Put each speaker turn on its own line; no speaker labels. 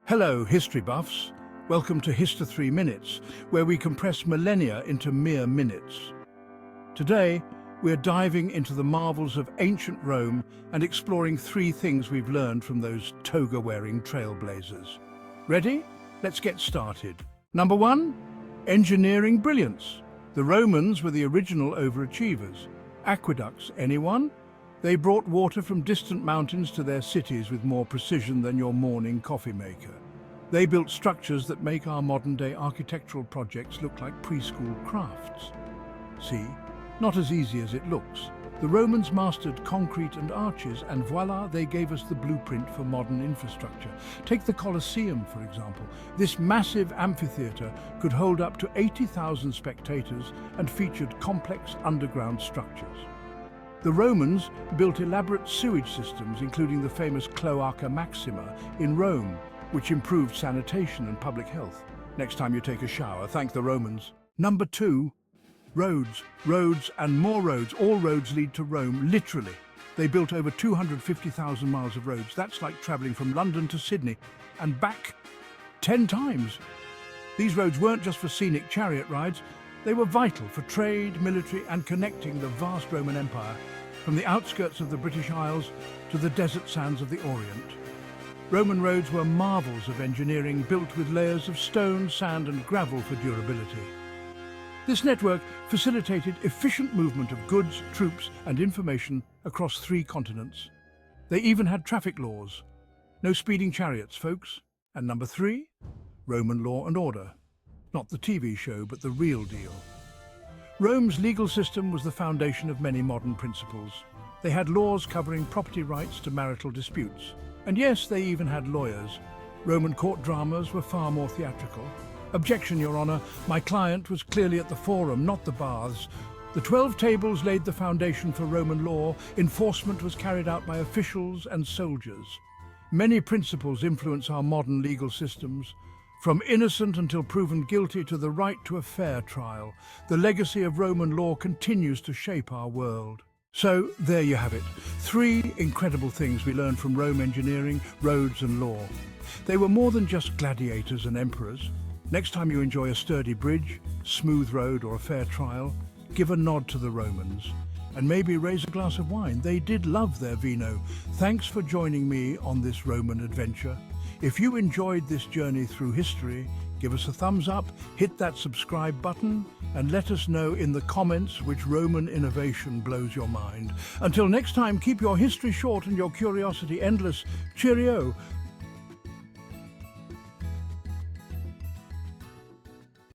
Hello, history buffs. Welcome to Historthree Minutes, where we compress millennia into mere minutes. Today, we're diving into the marvels of ancient Rome and exploring three things we've learned from those toga-wearing trailblazers. Ready? Let's get started. Number 1, engineering brilliance. The Romans were the original overachievers. Aqueducts, anyone? They brought water from distant mountains to their cities with more precision than your morning coffee maker. They built structures that make our modern-day architectural projects look like preschool crafts. See, not as easy as it looks. The Romans mastered concrete and arches, and voila, they gave us the blueprint for modern infrastructure. Take the Colosseum, for example. This massive amphitheatre could hold up to 80,000 spectators and featured complex underground structures. The Romans built elaborate sewage systems, including the famous Cloaca Maxima in Rome, which improved sanitation and public health. Next time you take a shower, thank the Romans. Number 2, roads. Roads and more roads. All roads lead to Rome, literally. They built over 250,000 miles of roads. That's like travelling from London to Sydney and back 10 times. These roads weren't just for scenic chariot rides. They were vital for trade, military, and connecting the vast Roman Empire from the outskirts of the British Isles to the desert sands of the Orient. Roman roads were marvels of engineering, built with layers of stone, sand, and gravel for durability. This network facilitated efficient movement of goods, troops, and information across 3 continents. They even had traffic laws. No speeding chariots, folks. And number 3, Roman law and order. Not the TV show, but the real deal. Rome's legal system was the foundation of many modern principles. They had laws covering property rights to marital disputes. And yes, they even had lawyers. Roman court dramas were far more theatrical. Objection, Your Honor. My client was clearly at the forum, not the baths. The 12 tables laid the foundation for Roman law. Enforcement was carried out by officials and soldiers. Many principles influence our modern legal systems. From innocent until proven guilty to the right to a fair trial, the legacy of Roman law continues to shape our world. So, there you have it. 3 incredible things we learned from Rome: engineering, roads and law. They were more than just gladiators and emperors. Next time you enjoy a sturdy bridge, smooth road or a fair trial, give a nod to the Romans. And maybe raise a glass of wine. They did love their vino. Thanks for joining me on this Roman adventure. If you enjoyed this journey through history, give us a thumbs up, hit that subscribe button, and let us know in the comments which Roman innovation blows your mind. Until next time, keep your history short and your curiosity endless. Cheerio!